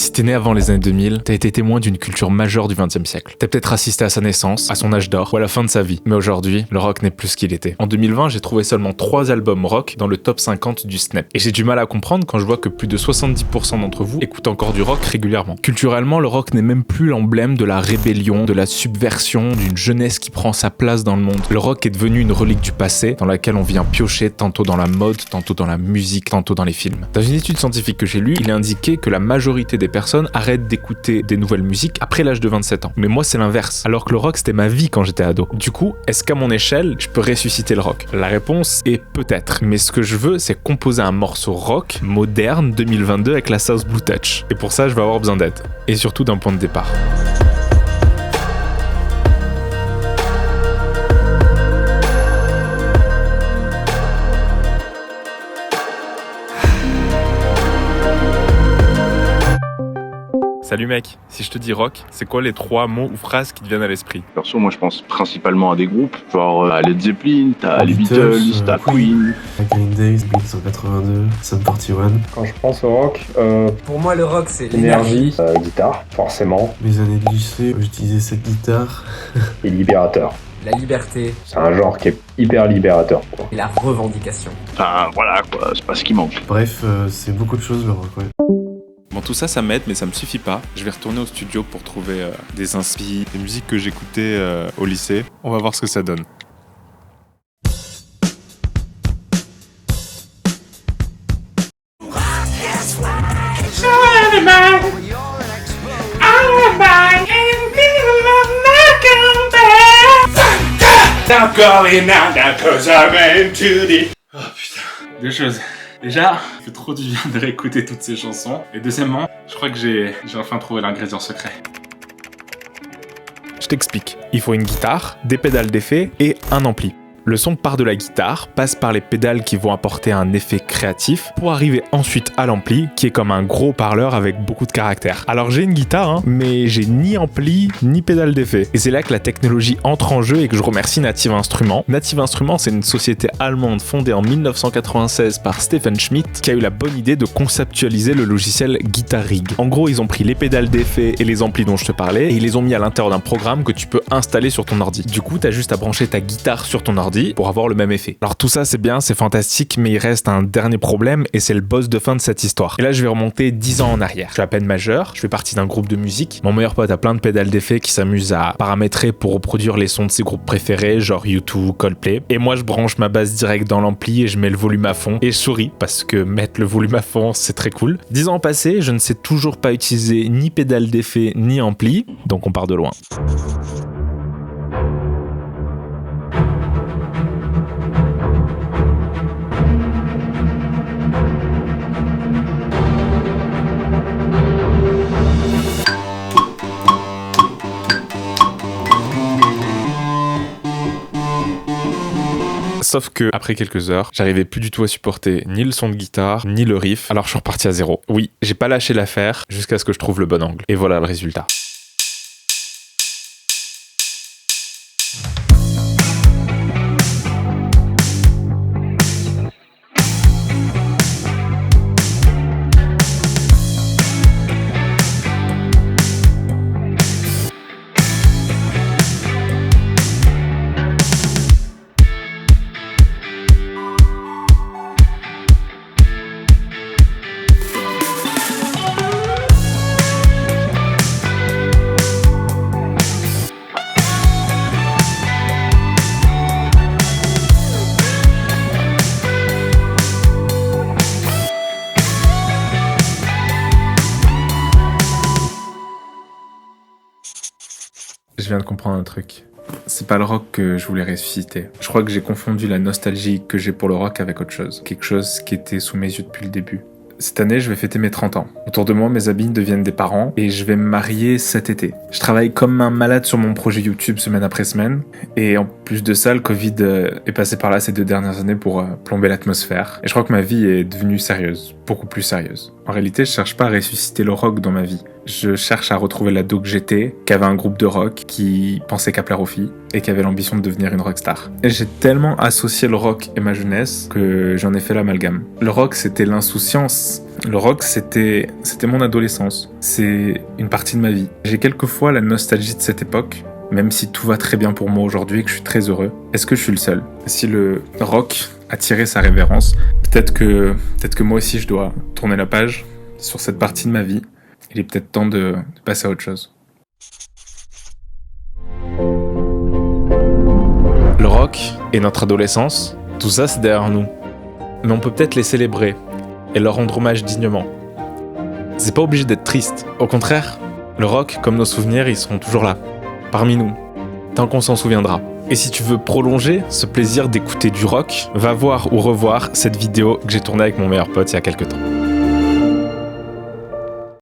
Si t'es né avant les années 2000, t'as été témoin d'une culture majeure du XXe siècle. T'as peut-être assisté à sa naissance, à son âge d'or ou à la fin de sa vie. Mais aujourd'hui, le rock n'est plus ce qu'il était. En 2020, j'ai trouvé seulement 3 albums rock dans le top 50 du Snap. Et j'ai du mal à comprendre quand je vois que plus de 70% d'entre vous écoutent encore du rock régulièrement. Culturellement, le rock n'est même plus l'emblème de la rébellion, de la subversion, d'une jeunesse qui prend sa place dans le monde. Le rock est devenu une relique du passé dans laquelle on vient piocher tantôt dans la mode, tantôt dans la musique, tantôt dans les films. Dans une étude scientifique que j'ai lue, il est indiqué que la majorité des personnes arrêtent d'écouter des nouvelles musiques après l'âge de 27 ans. Mais moi, c'est l'inverse. Alors que le rock, c'était ma vie quand j'étais ado. Du coup, est-ce qu'à mon échelle, je peux ressusciter le rock? La réponse est peut-être. Mais ce que je veux, c'est composer un morceau rock moderne 2022 avec la sauce Blue Touch. Et pour ça, je vais avoir besoin d'aide. Et surtout d'un point de départ. Salut mec, si je te dis rock, c'est quoi les 3 mots ou phrases qui te viennent à l'esprit? Perso, moi je pense principalement à des groupes, genre à Led Zeppelin, t'as les Beatles, t'as Queen. Green Day, Blink 182, Sum 41. Quand je pense au rock, pour moi le rock c'est énergie, guitare, forcément, Mes années de lycée, j'utilisais cette guitare. et libérateur. la liberté C'est un genre qui est hyper libérateur, quoi. et la revendication. Enfin voilà quoi, c'est pas ce qui manque. Bref, c'est beaucoup de choses le rock, ouais. Bon, tout ça, ça m'aide, mais ça me suffit pas. Je vais retourner au studio pour trouver des inspi, des musiques que j'écoutais au lycée. On va voir ce que ça donne. I'm going out now 'cause I'm into the... Oh putain. 2 choses. Déjà, ça fait trop du bien de réécouter toutes ces chansons. Et deuxièmement, je crois que j'ai enfin trouvé l'ingrédient secret. Je t'explique. Il faut une guitare, des pédales d'effet et un ampli. Le son part de la guitare, passe par les pédales qui vont apporter un effet créatif pour arriver ensuite à l'ampli qui est comme un gros parleur avec beaucoup de caractère. Alors j'ai une guitare, mais j'ai ni ampli ni pédale d'effet. Et c'est là que la technologie entre en jeu et que je remercie Native Instruments. Native Instruments, c'est une société allemande fondée en 1996 par Stephen Schmidt qui a eu la bonne idée de conceptualiser le logiciel Guitar Rig. En gros, ils ont pris les pédales d'effet et les amplis dont je te parlais et ils les ont mis à l'intérieur d'un programme que tu peux installer sur ton ordi. Du coup, t'as juste à brancher ta guitare sur ton ordi pour avoir le même effet. Alors tout ça c'est bien, c'est fantastique, mais il reste un dernier problème et c'est le boss de fin de cette histoire. Et là je vais remonter 10 ans en arrière. Je suis à peine majeur, je fais partie d'un groupe de musique. Mon meilleur pote a plein de pédales d'effet qui s'amusent à paramétrer pour reproduire les sons de ses groupes préférés, genre U2, Coldplay. Et moi je branche ma basse direct dans l'ampli et je mets le volume à fond. Et je souris parce que mettre le volume à fond c'est très cool. 10 ans passés, je ne sais toujours pas utiliser ni pédale d'effet ni ampli, donc on part de loin. Sauf que, après quelques heures, j'arrivais plus du tout à supporter ni le son de guitare, ni le riff, alors je suis reparti à zéro. Oui, j'ai pas lâché l'affaire jusqu'à ce que je trouve le bon angle. Et voilà le résultat. Je viens de comprendre un truc. C'est pas le rock que je voulais ressusciter. Je crois que j'ai confondu la nostalgie que j'ai pour le rock avec autre chose. Quelque chose qui était sous mes yeux depuis le début. Cette année, je vais fêter mes 30 ans. Autour de moi, mes amis deviennent des parents et je vais me marier cet été. Je travaille comme un malade sur mon projet YouTube semaine après semaine. Et en plus de ça, le Covid est passé par là ces 2 dernières années pour plomber l'atmosphère. Et je crois que ma vie est devenue sérieuse. beaucoup plus sérieuse. En réalité, je cherche pas à ressusciter le rock dans ma vie. Je cherche à retrouver l'ado que j'étais, qui avait un groupe de rock, qui pensait qu'à plaire aux filles, et qui avait l'ambition de devenir une rockstar. Et j'ai tellement associé le rock et ma jeunesse que j'en ai fait l'amalgame. Le rock, c'était l'insouciance. Le rock, c'était mon adolescence. C'est une partie de ma vie. J'ai quelquefois la nostalgie de cette époque, même si tout va très bien pour moi aujourd'hui et que je suis très heureux. Est-ce que je suis le seul? Si le rock a tiré sa révérence, peut-être que moi aussi je dois tourner la page sur cette partie de ma vie. Il est peut-être temps de passer à autre chose. Le rock et notre adolescence, tout ça c'est derrière nous. Mais on peut peut-être les célébrer et leur rendre hommage dignement. C'est pas obligé d'être triste. Au contraire, le rock, comme nos souvenirs, ils seront toujours là, parmi nous, tant qu'on s'en souviendra. Et si tu veux prolonger ce plaisir d'écouter du rock, va voir ou revoir cette vidéo que j'ai tournée avec mon meilleur pote il y a quelques temps.